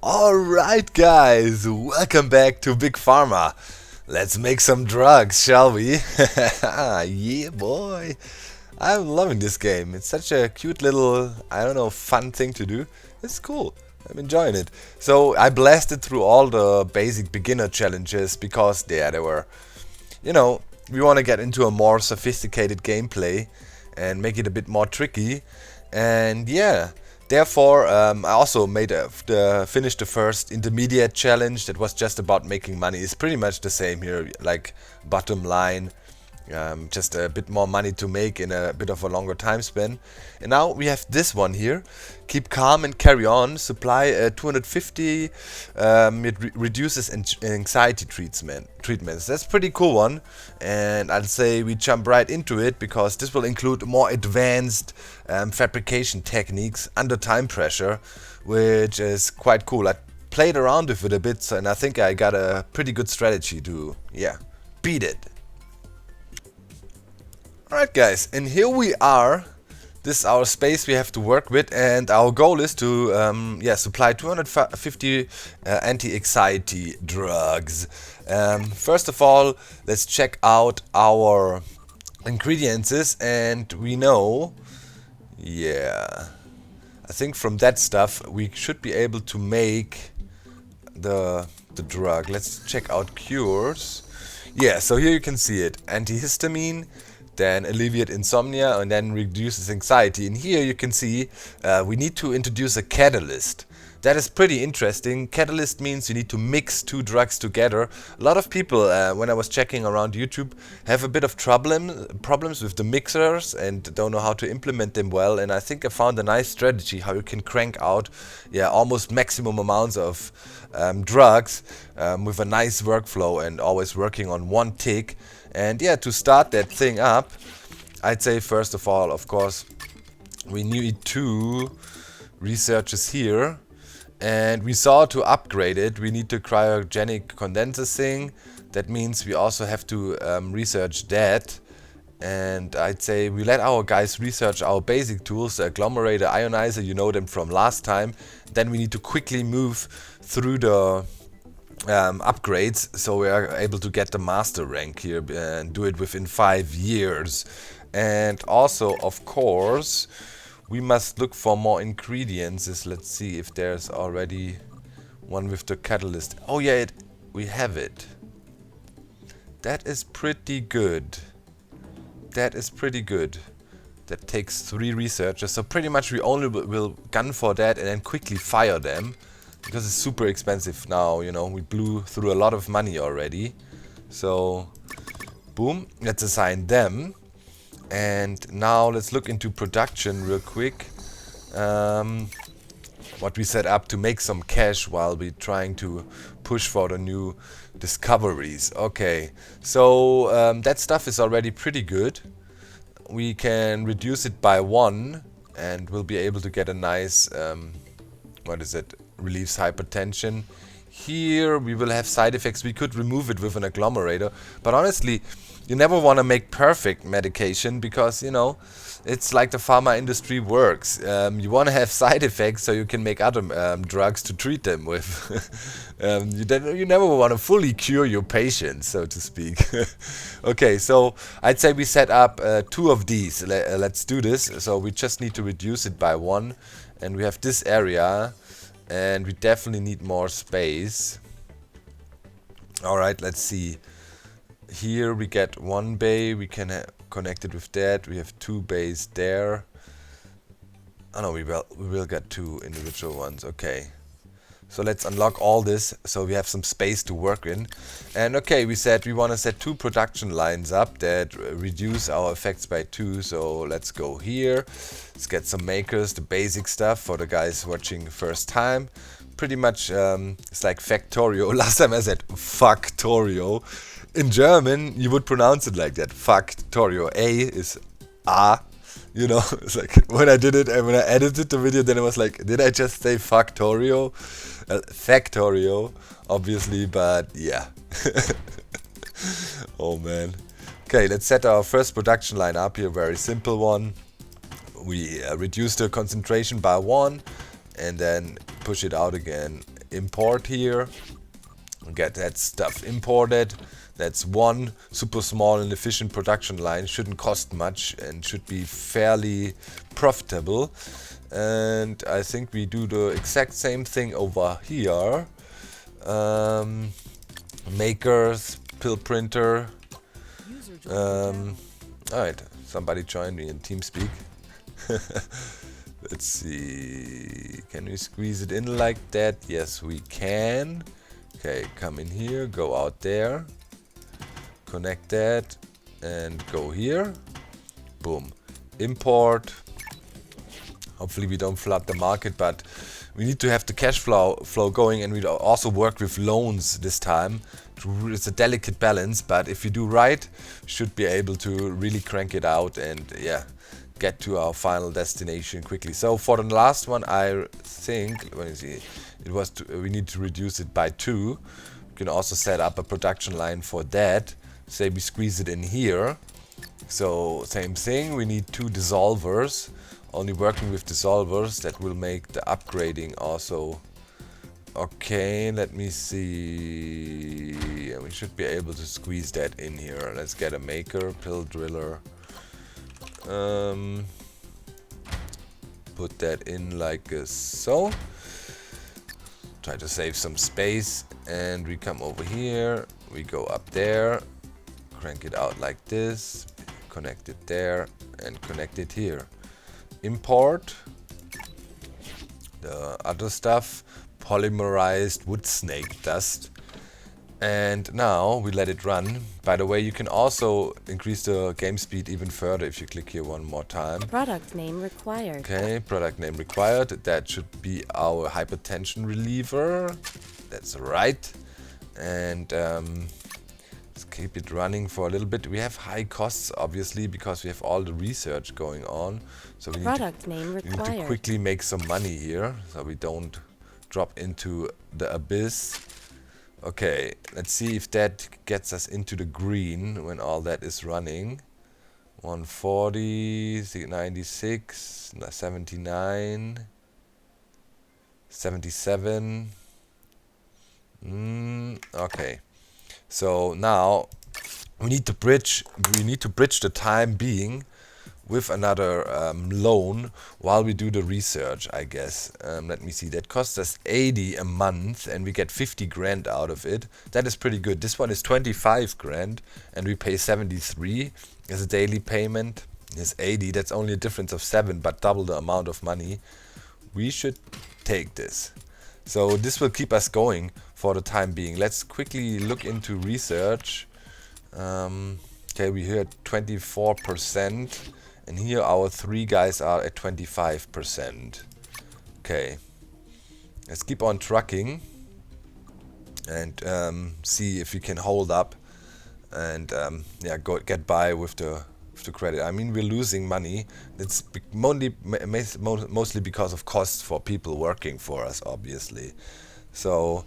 Alright guys, welcome back to Big Pharma. Let's make some drugs, shall we? Yeah boy. I'm loving this game. It's such a cute little, I don't know, fun thing to do. It's cool. I'm enjoying it. So I blasted through all the basic beginner challenges because they were, we want to get into a more sophisticated gameplay and make it a bit more tricky. And yeah, therefore I also finished the first intermediate challenge that was just about making money. It's pretty much the same here, like bottom line. Just a bit more money to make in a bit of a longer time span. And now we have this one here. Keep calm and carry on. Supply 250. It reduces anxiety treatments. That's a pretty cool one. And I'd say we jump right into it because this will include more advanced fabrication techniques under time pressure, which is quite cool. I played around with it a bit, and I think I got a pretty good strategy to, beat it. Alright guys, and here we are. This is our space we have to work with, and our goal is to supply 250 anti-anxiety drugs. First of all, let's check out our ingredients, and we know, I think from that stuff we should be able to make the drug. Let's check out cures. Yeah, so here you can see it. Antihistamine, then alleviate insomnia, and then reduces anxiety. And here you can see we need to introduce a catalyst. That is pretty interesting. Catalyst means you need to mix two drugs together. A lot of people, when I was checking around YouTube, have a bit of problems with the mixers and don't know how to implement them well. And I think I found a nice strategy how you can crank out almost maximum amounts of drugs with a nice workflow and always working on one tick. And to start that thing up, I'd say first of all, of course, we need two researchers here. And we saw to upgrade it, we need the cryogenic condenser thing. That means we also have to research that. And I'd say we let our guys research our basic tools, the agglomerator, ionizer, you know them from last time. Then we need to quickly move through the upgrades, so we are able to get the master rank here and do it within 5 years. And also, of course, we must look for more ingredients. Let's see if there's already one with the catalyst. Oh yeah, we have it. That is pretty good. That is pretty good. That takes 3 researchers, so pretty much we only will gun for that and then quickly fire them. Because it's super expensive now, we blew through a lot of money already. So, boom, let's assign them. And now let's look into production real quick. What we set up to make some cash while we're trying to push for the new discoveries. Okay, so that stuff is already pretty good. We can reduce it by 1 and we'll be able to get a nice, relieves hypertension. Here we will have side effects. We could remove it with an agglomerator, but honestly, you never want to make perfect medication because it's like the pharma industry works. You want to have side effects so you can make other drugs to treat them with. You never want to fully cure your patients, so to speak. Okay, so I'd say we set up 2 of these. Let's do this. So we just need to reduce it by 1, and we have this area. And we definitely need more space. Alright, let's see. Here we get 1 bay. We can connect it with that. We have 2 bays there. Oh no, we will get 2 individual ones. Okay. So let's unlock all this so we have some space to work in. And okay, we said we want to set 2 production lines up that reduce our effects by 2. So let's go here. Let's get some makers, the basic stuff for the guys watching first time. Pretty much it's like Factorio. Last time I said Factorio. In German you would pronounce it like that. Factorio. A is A. It's like when I did it and when I edited the video, then it was like, did I just say Factorio? Factorio, obviously, but yeah. Oh man. Okay, let's set our first production line up here. Very simple one. We reduce the concentration by 1 and then push it out again import here, get that stuff imported. That's one super small and efficient production line, shouldn't cost much and should be fairly profitable. And I think we do the exact same thing over here. Makers, pill printer. Alright, somebody joined me in TeamSpeak. Let's see, can we squeeze it in like that? Yes, we can. Okay, come in here, go out there, connect that, and go here. Boom. Import. Hopefully we don't flood the market, but we need to have the cash flow going, and we also work with loans this time. It's a delicate balance, but if you do right, we should be able to really crank it out and yeah, get to our final destination quickly. So for the last one, I think, let me see, it was we need to reduce it by 2. You can also set up a production line for that. Say we squeeze it in here. So same thing, we need 2 dissolvers. Only working with dissolvers, that will make the upgrading also. Okay, let me see. Yeah, we should be able to squeeze that in here. Let's get a maker, pill driller. Put that in like so. Try to save some space, and we come over here. We go up there, crank it out like this, connect it there, and connect it here. Import the other stuff, polymerized wood snake dust, and now we let it run. By the way, you can also increase the game speed even further if you click here one more time. Product name required. Okay, product name required. That should be our hypertension reliever. That's right. And let's keep it running for a little bit. We have high costs, obviously, because we have all the research going on. So we need to quickly make some money here, so we don't drop into the abyss. Okay, let's see if that gets us into the green when all that is running. 140, 96, 79, 77. Okay. So now we need to bridge the time being with another loan while we do the research, I guess. Let me see, that costs us 80 a month and we get 50 grand out of it. That is pretty good. This one is 25 grand and we pay 73 as a daily payment. It's 80, that's only a difference of 7, but double the amount of money. We should take this. So this will keep us going for the time being. Let's quickly look into research. Okay, we here at 24%, and here our 3 guys are at 25%. Okay, let's keep on trucking and see if we can hold up and yeah, get by with the credit. I mean, we're losing money. It's mostly because of costs for people working for us, obviously. So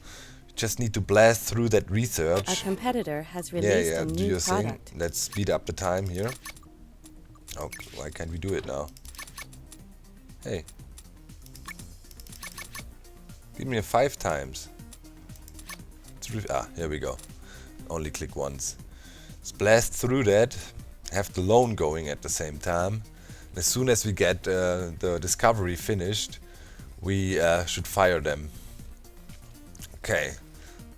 just need to blast through that research. A competitor has released a new product. Let's speed up the time here. Oh, why can't we do it now? Hey, give me a 5 times. Here we go. Only click once. Let's blast through that. Have the loan going at the same time. As soon as we get the discovery finished, we should fire them. Okay,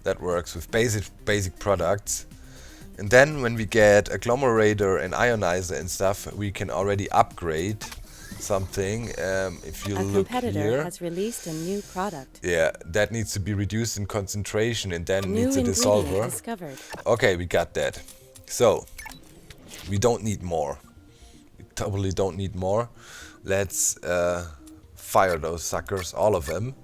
that works with basic products. And then when we get agglomerator and ionizer and stuff, we can already upgrade something. If you look here, a competitor has released a new product. Yeah, that needs to be reduced in concentration and then needs a dissolver. Discovered. Okay, we got that. So we don't need more. We totally don't need more. Let's fire those suckers, all of them.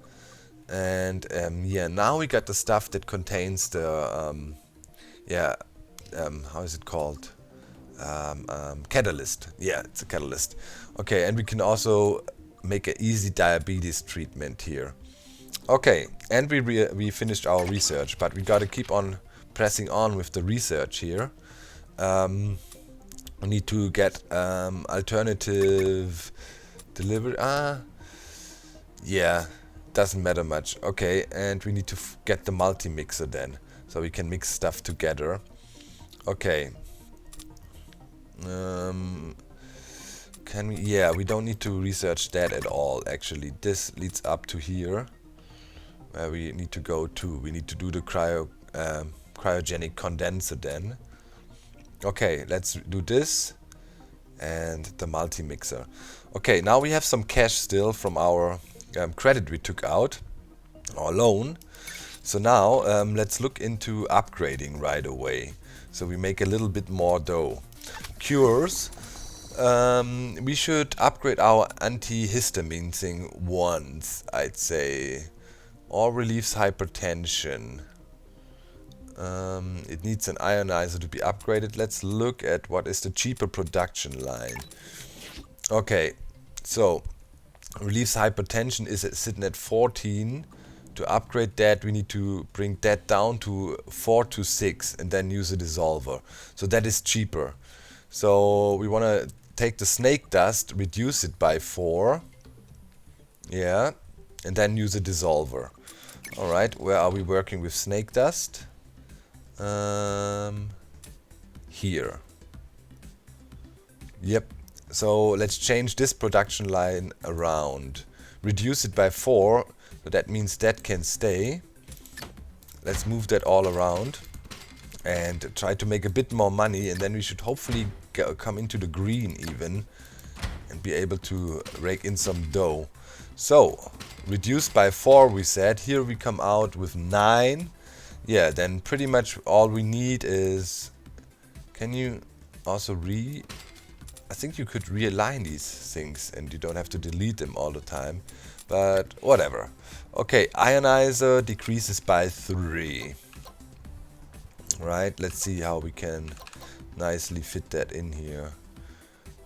And yeah, now we got the stuff that contains the how is it called? Catalyst. Yeah, it's a catalyst. Okay, and we can also make an easy diabetes treatment here. Okay, and we finished our research, but we gotta keep on pressing on with the research here. We need to get alternative delivery. Yeah, doesn't matter much. Okay, and we need to get the multi-mixer then, so we can mix stuff together. Okay. Can we? Yeah, we don't need to research that at all. Actually, this leads up to here, where we need to go to. We need to do the cryogenic condenser then. Okay, let's do this and the multi-mixer. Okay, now we have some cash still from our credit we took out, our loan. So now let's look into upgrading right away. So we make a little bit more dough. Cures. We should upgrade our antihistamine thing once, I'd say. Or relieves hypertension. It needs an ionizer to be upgraded. Let's look at what is the cheaper production line. Okay, so relieves hypertension is sitting at 14. To upgrade that, we need to bring that down to 4 to 6 and then use a dissolver. So that is cheaper. So we want to take the snake dust, reduce it by 4. Yeah, and then use a dissolver. Alright, where are we working with snake dust? Here. Yep. So let's change this production line around. Reduce it by 4. So that means that can stay. Let's move that all around and try to make a bit more money, and then we should hopefully come into the green even and be able to rake in some dough. So reduced by 4 we said. Here we come out with 9. Yeah, then pretty much all we need is... Can you also I think you could realign these things and you don't have to delete them all the time. But whatever. Okay, ionizer decreases by 3. Right, let's see how we can nicely fit that in here.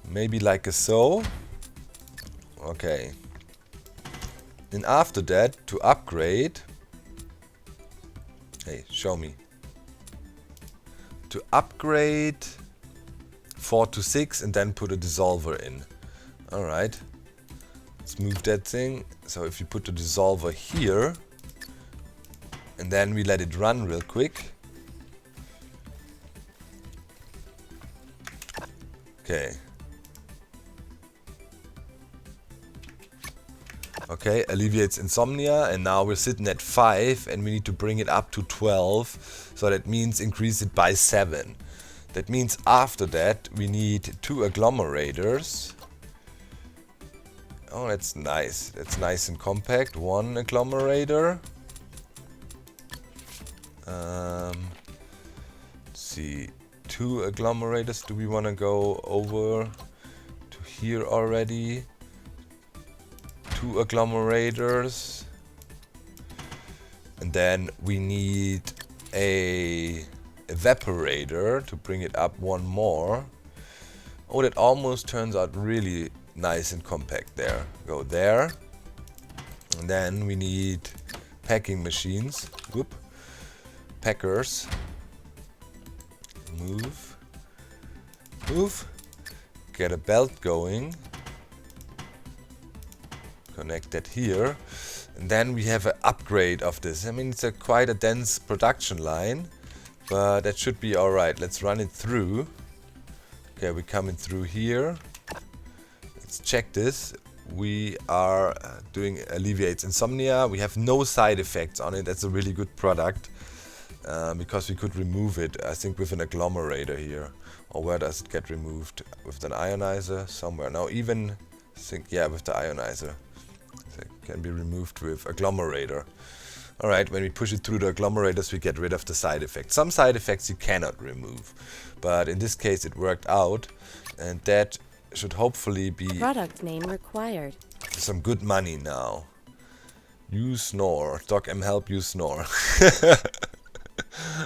Maybe like a so. Okay. And after that, to upgrade... Hey, show me. To upgrade 4 to 6 and then put a dissolver in. Alright. Let's move that thing. So if you put the dissolver here and then we let it run real quick. Okay. Okay, alleviates insomnia, and now we're sitting at 5 and we need to bring it up to 12. So that means increase it by 7. That means after that we need 2 agglomerators. Oh, that's nice. That's nice and compact. 1 agglomerator. Let's see. 2 agglomerators. Do we want to go over to here already? 2 agglomerators. And then we need a evaporator to bring it up 1 more. Oh, that almost turns out really nice and compact there. Go there. And then we need packing machines. Whoop. Packers. Move. Move. Get a belt going. Connect that here. And then we have an upgrade of this. I mean, it's quite a dense production line, but that should be alright. Let's run it through. Okay, we're coming through here. Let's check this. We are doing alleviates insomnia. We have no side effects on it. That's a really good product because we could remove it, I think, with an agglomerator here. Or where does it get removed? With an ionizer? Somewhere. Now even, I think, yeah, with the ionizer. So it can be removed with agglomerator. Alright, when we push it through the agglomerators, we get rid of the side effects. Some side effects you cannot remove. But in this case it worked out. And that should hopefully be product name required. Some good money now. You snore. Docm help you snore.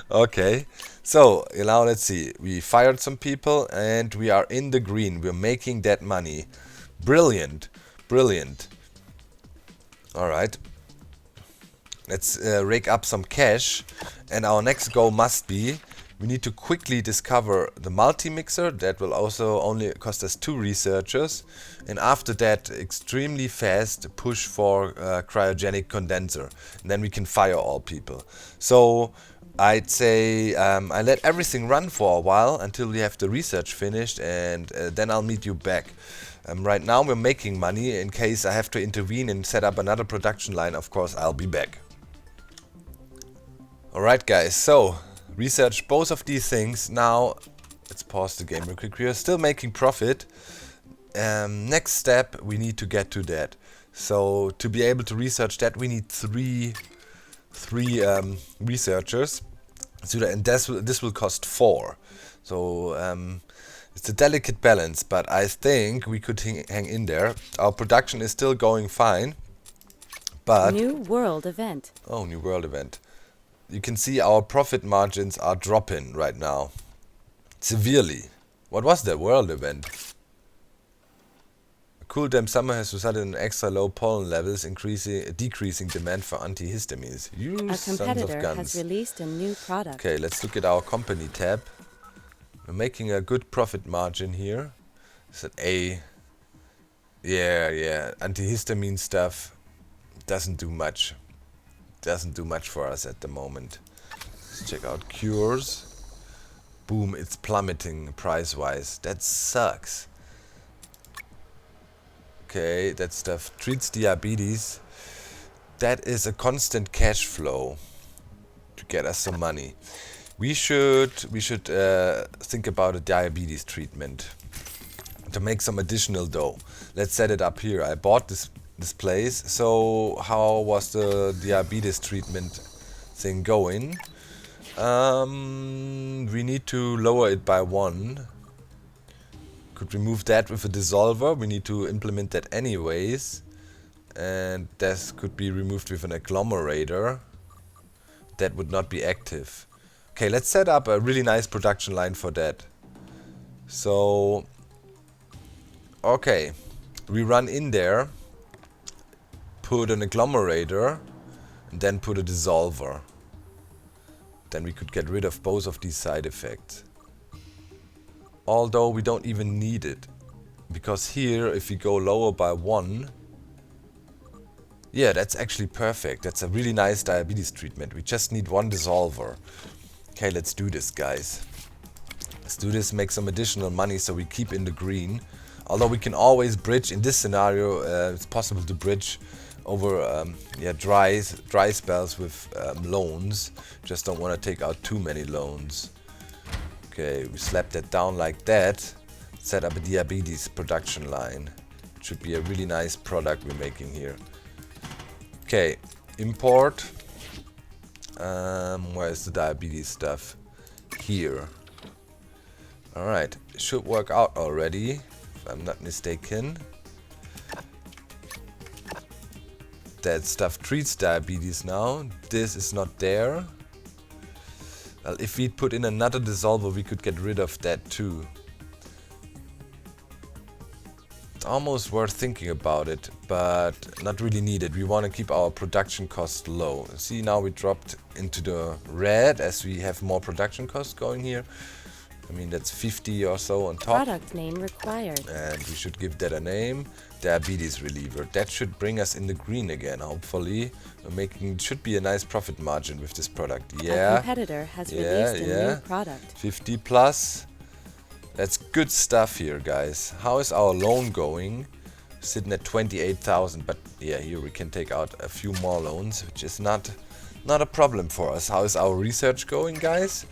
Okay. So now let's see. We fired some people and we are in the green. We're making that money. Brilliant. Brilliant. Alright. Let's rake up some cash. And our next goal must be We need to quickly discover the multi-mixer. That will also only cost us 2 researchers. And after that, extremely fast push for cryogenic condenser. And then we can fire all people. So I'd say I let everything run for a while until we have the research finished, and then I'll meet you back. Right now we're making money. In case I have to intervene and set up another production line, of course I'll be back. Alright guys, so research both of these things. Now let's pause the game real quick. We are still making profit. Next step, we need to get to that. So to be able to research that, we need three researchers. So and this will cost 4. So it's a delicate balance, but I think we could hang in there. Our production is still going fine, but new world event. Oh, new world event. You can see our profit margins are dropping right now. Severely. What was that world event? A cool damn summer has resulted in extra low pollen levels, decreasing demand for antihistamines. You A sons of competitor guns. has released a new product. Okay, let's look at our company tab. We're making a good profit margin here. It's an A. Yeah. Antihistamine stuff doesn't do much. Doesn't do much for us at the moment. Let's check out cures. Boom, it's plummeting price-wise. That sucks. Okay, that stuff treats diabetes. That is a constant cash flow to get us some money. We should think about a diabetes treatment to make some additional dough. Let's set it up here. I bought this place. So how was the diabetes treatment thing going? We need to lower it by 1. Could remove that with a dissolver. We need to implement that anyways. And this could be removed with an agglomerator. That would not be active. Okay, let's set up a really nice production line for that. So, okay, we run in there, put an agglomerator, and then put a dissolver. Then we could get rid of both of these side effects. Although we don't even need it. Because here, if we go lower by 1, yeah, that's actually perfect. That's a really nice diabetes treatment. We just need 1 dissolver. Okay, let's do this, guys. Let's do this, make some additional money so we keep in the green. Although we can always bridge, in this scenario, it's possible to bridge over dry spells with loans. Just don't want to take out too many loans. Okay, we slap that down like that. Set up a diabetes production line. It should be a really nice product we're making here. Okay, import. Where is the diabetes stuff? Here. Alright, should work out already, if I'm not mistaken. That stuff treats diabetes now. This is not there. Well, if we put in another dissolver, we could get rid of that too. It's almost worth thinking about it, but not really needed. We want to keep our production costs low. See, now we dropped into the red as we have more production costs going here. I mean, that's 50 or so on top. Product name required. And we should give that a name. Diabetes reliever. That should bring us in the green again, hopefully. We're making, should be a nice profit margin with this product. Yeah. A competitor has released a new product. 50 plus. That's good stuff here, guys. How is our loan going? Sitting at 28,000, but yeah, here we can take out a few more loans, which is not a problem for us. How is our research going, guys?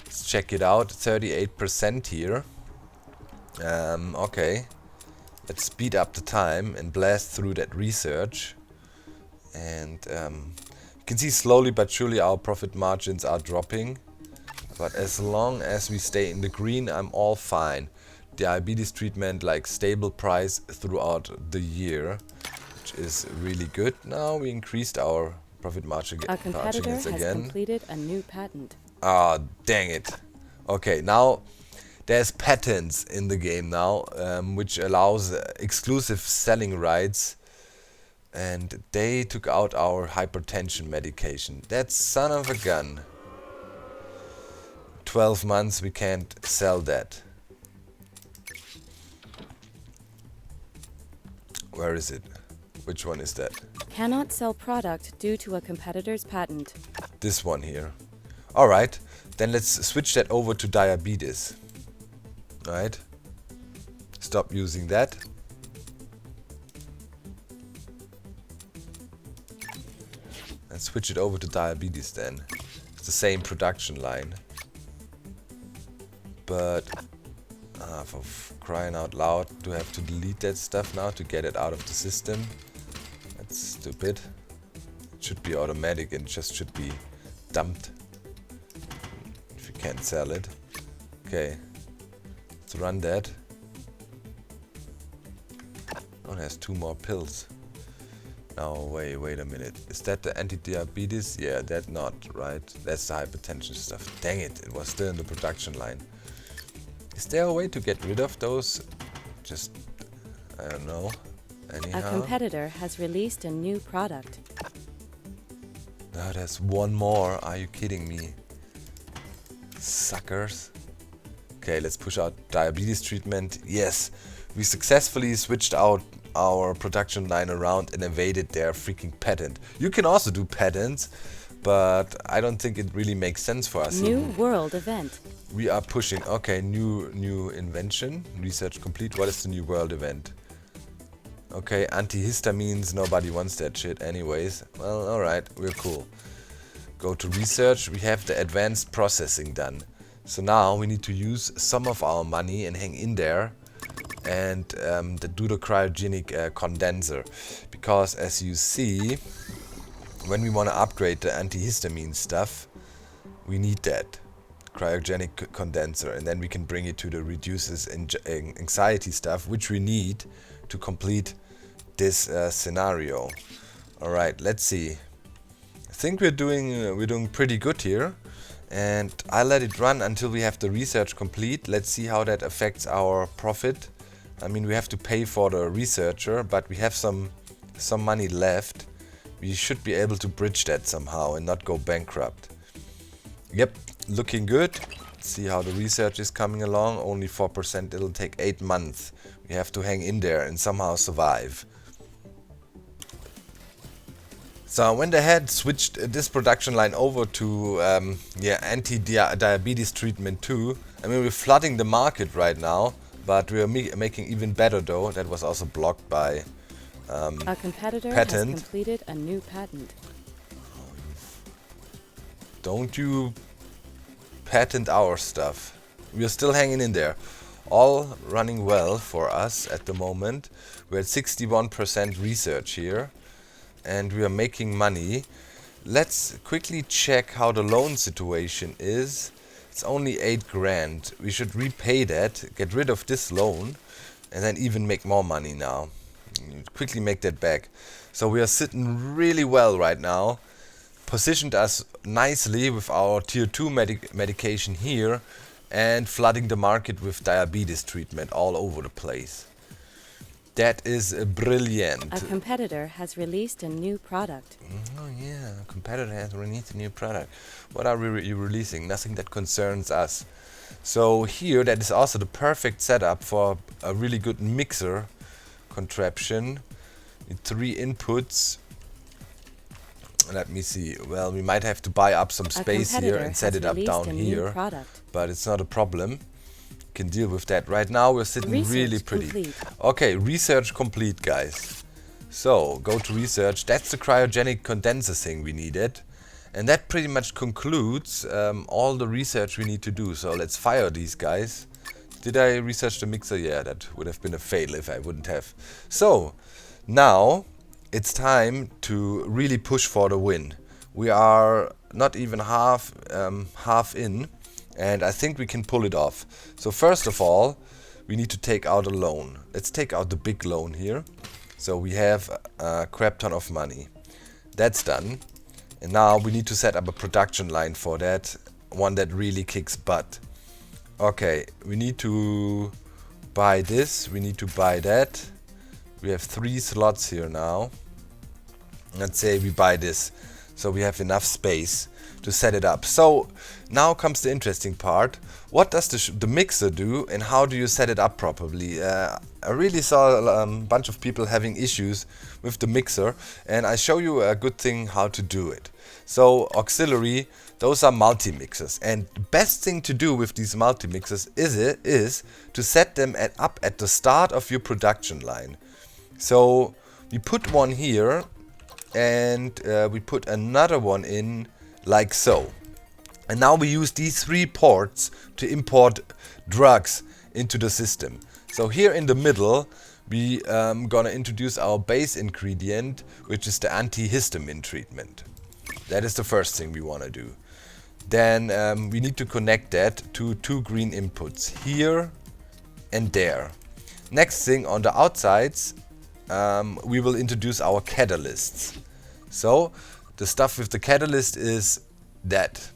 Let's check it out. 38% here. Okay. Let's speed up the time and blast through that research. And you can see slowly but surely our profit margins are dropping. But as long as we stay in the green, I'm all fine. Diabetes treatment, like stable price throughout the year, which is really good. Now we increased our profit margin A competitor has again. completed a new patent. Ah, dang it. Okay, now there's patents in the game now, which allows exclusive selling rights. And they took out our hypertension medication. That son of a gun. 12 months we can't sell that. Where is it? Which one is that? Cannot sell product due to a competitor's patent. This one here. Alright, then let's switch that over to diabetes. Right? Stop using that. And switch it over to diabetes then. It's the same production line. But for crying out loud, do I have to delete that stuff now to get it out of the system? That's stupid. It should be automatic and just should be dumped if you can't sell it. Okay, let's run that. Oh, there's 2 more pills. No, wait a minute. Is that the anti-diabetes? Yeah, that not, right? That's the hypertension stuff. Dang it, it was still in the production line. Is there a way to get rid of those? Just, I don't know. Anyhow. A competitor has released a new product. No, there's 1 more. Are you kidding me? Suckers. Okay, let's push out diabetes treatment. Yes, we successfully switched out our production line around and evaded their freaking patent. You can also do patents, but I don't think it really makes sense for us. New world event. We are pushing. Okay, new invention. Research complete. What is the new world event? Okay, antihistamines. Nobody wants that shit anyways. Well, alright, we're cool. Go to research. We have the advanced processing done. So now we need to use some of our money and hang in there and do the cryogenic condenser. Because as you see, when we want to upgrade the antihistamine stuff, we need that cryogenic condenser, and then we can bring it to the reduces anxiety stuff, which we need to complete this scenario. Alright, let's see. I think we're doing pretty good here, and I'll let it run until we have the research complete. Let's see how that affects our profit. I mean, we have to pay for the researcher, but we have some money left. We should be able to bridge that somehow and not go bankrupt. Yep, looking good. Let's see how the research is coming along. Only 4%. It'll take 8 months. We have to hang in there and somehow survive. So when they had switched this production line over to anti-diabetes treatment too, I mean, we're flooding the market right now, but we're making even better though. That was also blocked by a competitor patent. has completed a new patent. Don't you patent our stuff. We're still hanging in there. All running well for us at the moment. We're at 61% research here. And we are making money. Let's quickly check how the loan situation is. It's only 8 grand. We should repay that, get rid of this loan, and then even make more money now. Quickly make that back. So we are sitting really well right now. Positioned us nicely with our tier 2 medication here, and flooding the market with diabetes treatment all over the place. That is brilliant. A competitor has released a new product. Oh yeah, a competitor has released a new product. What are you releasing? Nothing that concerns us. So here, that is also the perfect setup for a really good mixer contraption. With 3 inputs. Let me see. Well, we might have to buy up some space here and set it up down here. But it's not a problem. Can deal with that. Right now we're sitting really pretty. Complete. Okay, research complete, guys. So go to research. That's the cryogenic condenser thing we needed, and that pretty much concludes all the research we need to do. So let's fire these guys. Did I research the mixer? Yeah, that would have been a fail if I wouldn't have. So now it's time to really push for the win. We are not even half in. And I think we can pull it off. So first of all, we need to take out a loan. Let's take out the big loan here. So we have a crap ton of money. That's done. And now we need to set up a production line for that. One that really kicks butt. Okay, we need to buy this. We need to buy that. We have 3 slots here now. Let's say we buy this. so we have enough space to set it up. So now comes the interesting part. What does the mixer do, and how do you set it up properly? I really saw a bunch of people having issues with the mixer, and I show you a good thing how to do it. So auxiliary, those are multi-mixers, and the best thing to do with these multi-mixers is to set them up at the start of your production line. So we put one here, and we put another one in like so. And now we use these 3 ports to import drugs into the system. So here in the middle, we gonna introduce our base ingredient, which is the antihistamine treatment. That is the first thing we wanna do. Then we need to connect that to 2 green inputs, here and there. Next thing, on the outsides, we will introduce our catalysts. So the stuff with the catalyst is that.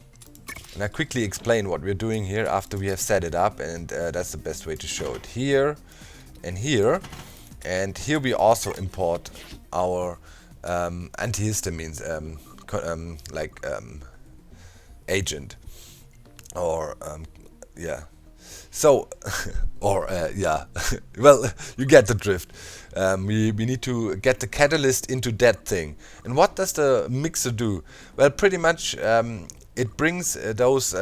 And I quickly explain what we're doing here after we have set it up, and that's the best way to show it. Here and here. And here we also import our antihistamines, agent. Or, yeah. So, or, yeah. Well, you get the drift. We need to get the catalyst into that thing. And what does the mixer do? Well, pretty much it brings those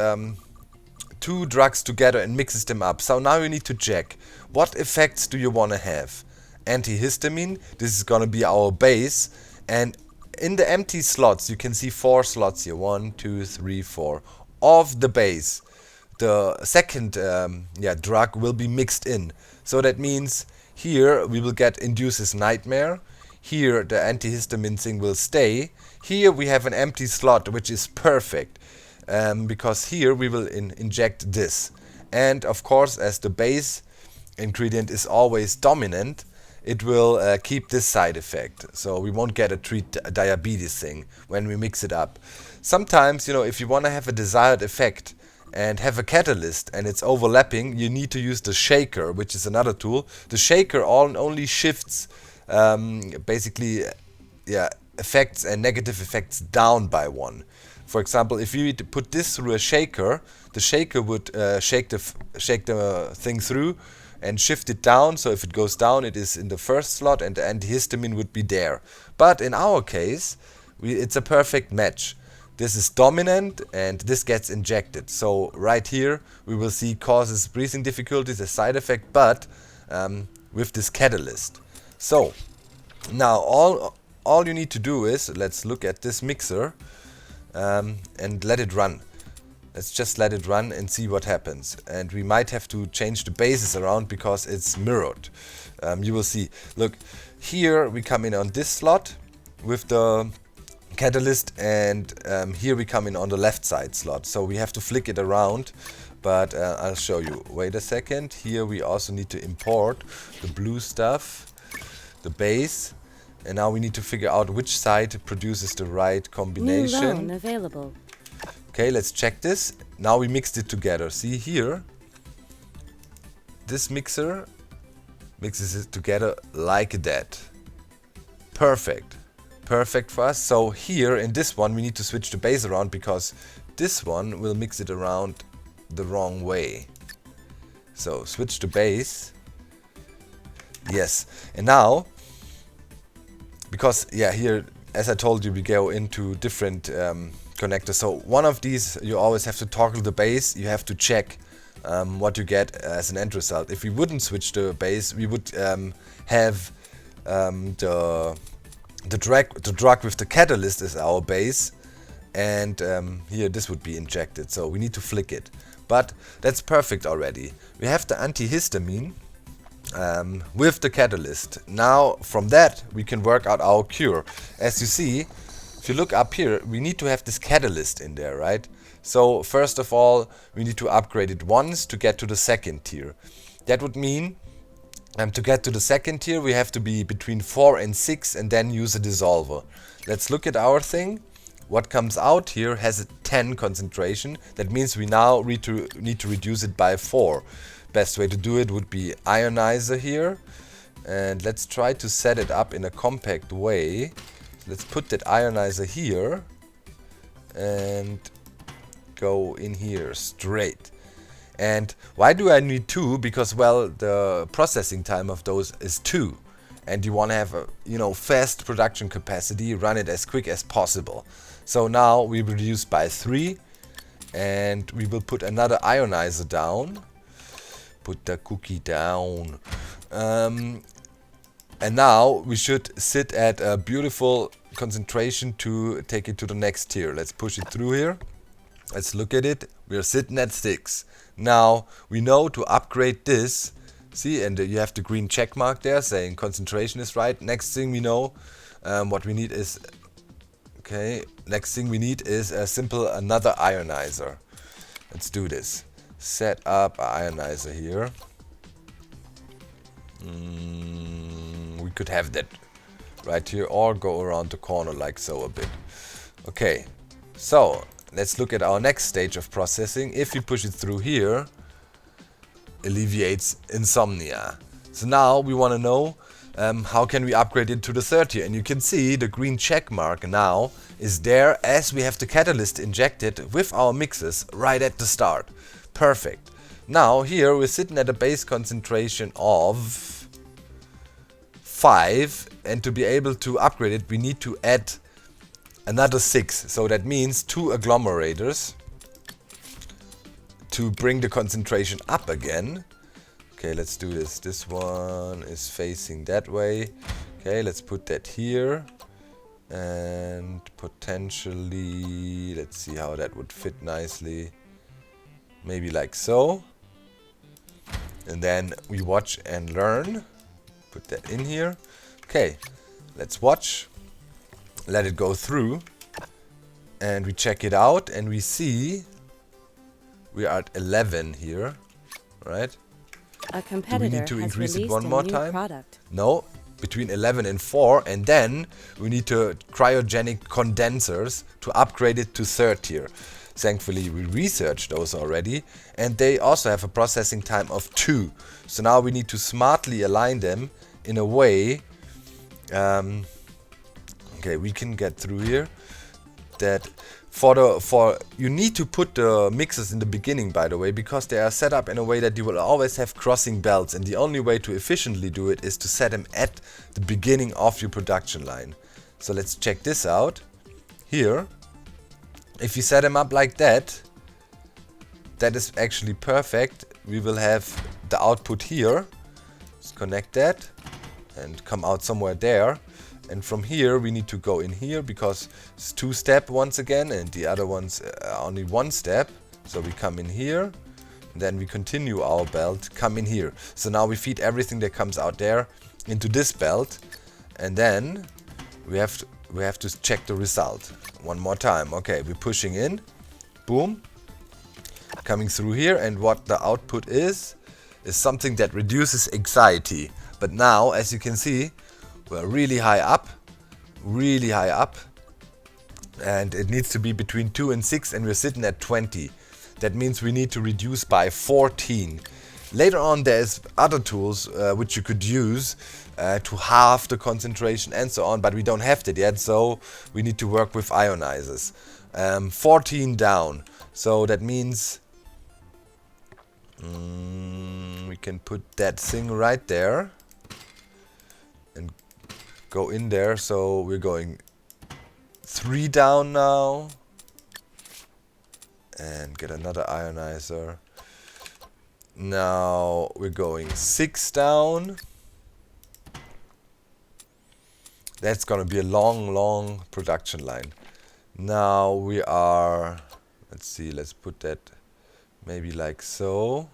2 drugs together and mixes them up. So now you need to check, what effects do you want to have? Antihistamine, this is going to be our base, and in the empty slots you can see 4 slots here, 1, 2, 3, 4 of the base. The second drug will be mixed in. So that means here we will get induces nightmare. Here the antihistamine thing will stay. Here we have an empty slot, which is perfect, because here we will inject this. And of course, as the base ingredient is always dominant, it will keep this side effect. So we won't get a treat diabetes thing when we mix it up. Sometimes, you know, if you want to have a desired effect and have a catalyst and it's overlapping, you need to use the shaker, which is another tool. The shaker only shifts basically effects and negative effects down by 1. For example, if you put this through a shaker, the shaker would shake the thing through and shift it down. So if it goes down, it is in the first slot and the antihistamine would be there. But in our case, it's a perfect match. This is dominant and this gets injected. So right here we will see causes breathing difficulties, a side effect, but with this catalyst. So now all you need to do is, let's look at this mixer and let it run. Let's just let it run and see what happens. And we might have to change the bases around because it's mirrored. You will see. Look, here we come in on this slot with the catalyst, and here we come in on the left side slot. So we have to flick it around, but I'll show you. Wait a second. Here we also need to import the blue stuff, the base, and now we need to figure out which side produces the right combination. New loan available. Okay, let's check this. Now we mixed it together. See here, this mixer mixes it together like that. Perfect. Perfect for us. So here in this one we need to switch the base around because this one will mix it around the wrong way. So switch the base. Yes. And now, because here, as I told you, we go into different connectors. So one of these you always have to toggle the base. You have to check what you get as an end result. If we wouldn't switch the base, we would have the drug with the catalyst is our base, and here this would be injected. So we need to flick it, but that's perfect already. We have the antihistamine with the catalyst. Now from that we can work out our cure. As you see, if you look up here, we need to have this catalyst in there, right? So first of all, we need to upgrade it once to get to the second tier. That would mean to get to the second tier we have to be between 4 and 6 and then use a dissolver. Let's look at our thing. What comes out here has a 10 concentration. That means we now need to reduce it by 4. Best way to do it would be ionizer here, and let's try to set it up in a compact way. Let's put that ionizer here, and go in here straight. And why do I need 2? Because, well, the processing time of those is 2. And you want to have a, you know, fast production capacity, run it as quick as possible. So now we reduce by 3, and we will put another ionizer down. Put the cookie down. And now we should sit at a beautiful concentration to take it to the next tier. Let's push it through here. Let's look at it. We're sitting at 6. Now we know to upgrade this. See, and you have the green check mark there saying concentration is right. Next thing we know, what we need is, okay, next thing we need is a simple another ionizer. Let's do this. Set up an ionizer here. We could have that right here or go around the corner like so a bit. Okay, so let's look at our next stage of processing. If you push it through here, alleviates insomnia. So now we want to know how can we upgrade it to the 3rd tier. And you can see the green check mark now is there as we have the catalyst injected with our mixes right at the start. Perfect. Now here we're sitting at a base concentration of 5, and to be able to upgrade it we need to add another 6. So that means 2 agglomerators to bring the concentration up again. Okay, let's do this. This one is facing that way. Okay, let's put that here. And potentially, let's see how that would fit nicely. Maybe like so. And then we watch and learn. Put that in here. Okay, let's watch. Let it go through. And we check it out and we see we are at 11 here, right? A Do we competitor need to has increase it released one a more new time? product. No, between 11 and 4, and then we need to cryogenic condensers to upgrade it to 3rd tier. Thankfully we researched those already, and they also have a processing time of 2. So now we need to smartly align them in a way, okay, we can get through here, that you need to put the mixes in the beginning, by the way, because they are set up in a way that you will always have crossing belts, and the only way to efficiently do it is to set them at the beginning of your production line. So let's check this out. Here, if you set them up like that, that is actually perfect. We will have the output here. Let's connect that and come out somewhere there. And from here we need to go in here because it's 2-step once again, and the other one's only 1 step. So we come in here, and then we continue our belt, come in here. So now we feed everything that comes out there into this belt, and then we have to check the result one more time. Okay, we're pushing in, boom, coming through here, and what the output is something that reduces anxiety. But now, as you can see, we're really high up, and it needs to be between 2 and 6, and we're sitting at 20. That means we need to reduce by 14. Later on there's other tools which you could use to halve the concentration and so on, but we don't have that yet, so we need to work with ionizers. 14 down, so that means we can put that thing right there and go in there. So we're going 3 down now and get another ionizer. Now we're going 6 down. That's gonna be a long production line. Now we are, let's see, let's put that maybe like so.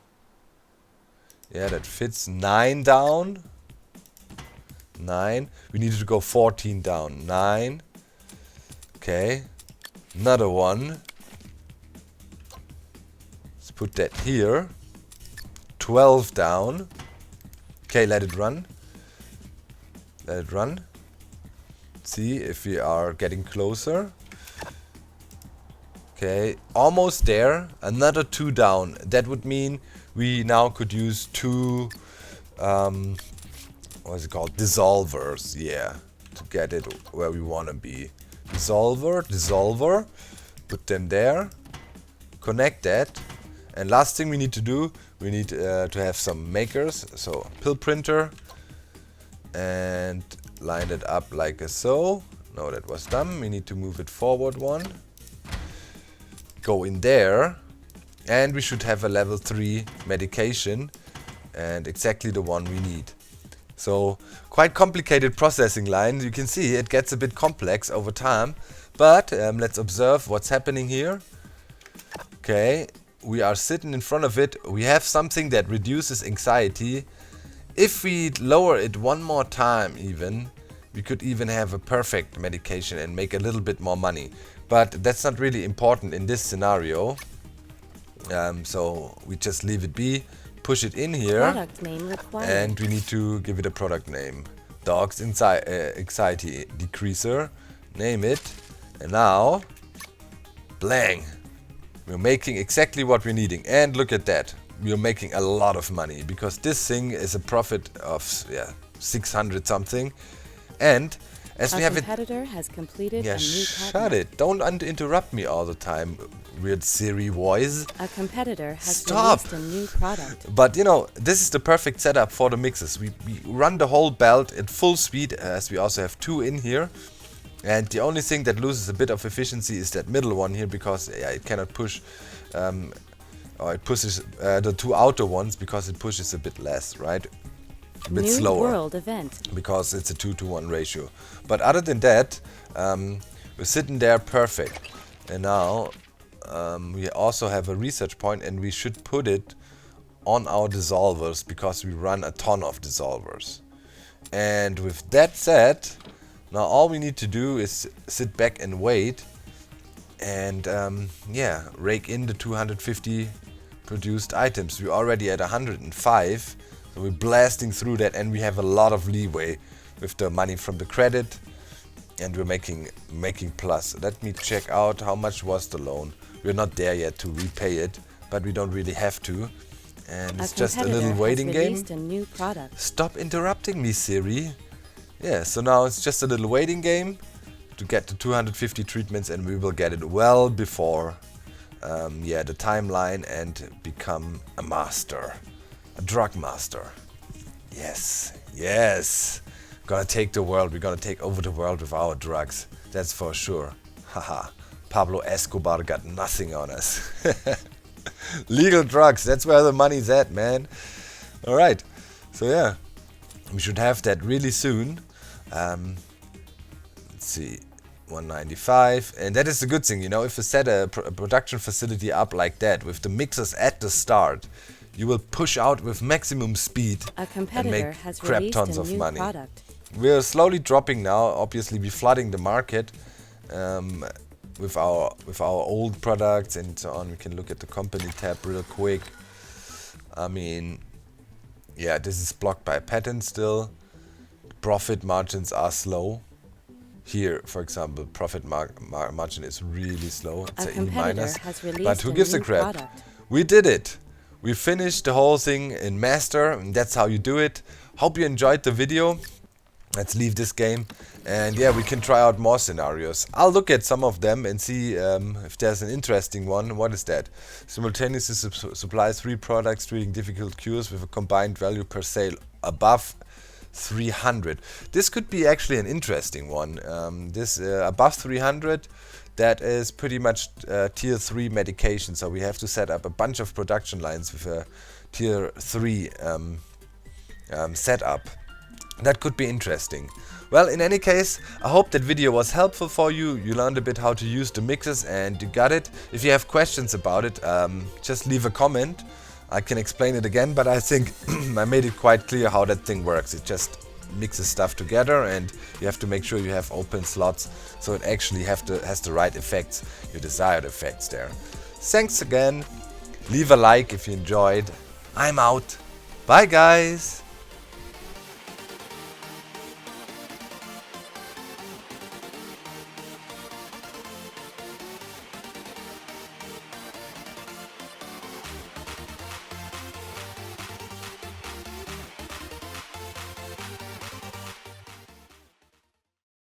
Yeah, that fits. 9 down. 9. We needed to go 14 down. 9. Okay. Another one. Let's put that here. 12 down. Okay, let it run. Let it run. See if we are getting closer. Okay, almost there. Another 2 down. That would mean we now could use 2 what is it called? Dissolvers, yeah, to get it where we want to be. Dissolver. Put them there. Connect that. And last thing we need to do, we need to have some makers. So pill printer. And line it up like so. No, that was dumb. We need to move it forward one. Go in there. And we should have a level 3 medication. And exactly the one we need. So quite complicated processing line. You can see it gets a bit complex over time. But let's observe what's happening here. Okay, we are sitting in front of it. We have something that reduces anxiety. If we lower it one more time even, we could even have a perfect medication and make a little bit more money. But that's not really important in this scenario. So we just leave it be, push it in here, Product name required. and we need to give it a product name. Dog's anxiety decreaser, name it, and now, blang! We're making exactly what we're needing, and look at that. We're making a lot of money because this thing is a profit of 600 something, and as we have it. A competitor has completed Yeah, a new shut patent. it! Don't interrupt me all the time, weird Siri voice. A competitor has Stop. released a new product. But you know, this is the perfect setup for the mixes. We run the whole belt at full speed, as we also have 2 in here. And the only thing that loses a bit of efficiency is that middle one here, because it cannot push, or it pushes the 2 outer ones because it pushes a bit less, right? A bit New slower. world event. Because it's a 2-to-1 ratio. But other than that, we're sitting there perfect. And now we also have a research point, and we should put it on our dissolvers because we run a ton of dissolvers. And with that said, now all we need to do is sit back and wait and rake in the 250 produced items. We're already at 105, so we're blasting through that, and we have a lot of leeway with the money from the credit, and we're making plus. Let me check out how much was the loan. We're not there yet to repay it, but we don't really have to, and it's just a little waiting game. A new product. Stop interrupting me, Siri. Yeah, so now it's just a little waiting game to get the 250 treatments, and we will get it well before the timeline and become a master, a drug master. Yes, gonna take the world. We're gonna take over the world with our drugs. That's for sure. Haha, Pablo Escobar got nothing on us. Legal drugs, that's where the money's at, man. All right, so yeah, we should have that really soon. Let's see, 195, and that is the good thing, you know, if you set a production facility up like that with the mixers at the start, you will push out with maximum speed and make crap tons of money. We're slowly dropping now. Obviously, we're flooding the market with our old products and so on. We can look at the company tab real quick. I mean, yeah, this is blocked by patent still. Profit margins are slow. Here, for example, profit margin is really slow. It's a E minus. But who gives a crap? We did it. We finished the whole thing in master, and that's how you do it. Hope you enjoyed the video. Let's leave this game, and yeah, we can try out more scenarios. I'll look at some of them and see if there's an interesting one. What is that? Simultaneously supply 3 products treating difficult cures with a combined value per sale above 300. This could be actually an interesting one. This above 300, that is pretty much tier 3 medication. So we have to set up a bunch of production lines with a tier 3 setup. That could be interesting. Well, in any case, I hope that video was helpful for you. You learned a bit how to use the mixers and you got it. If you have questions about it, just leave a comment. I can explain it again, but I think I made it quite clear how that thing works. It just mixes stuff together, and you have to make sure you have open slots so it actually has the right effects, your desired effects there. Thanks again. Leave a like if you enjoyed. I'm out. Bye, guys.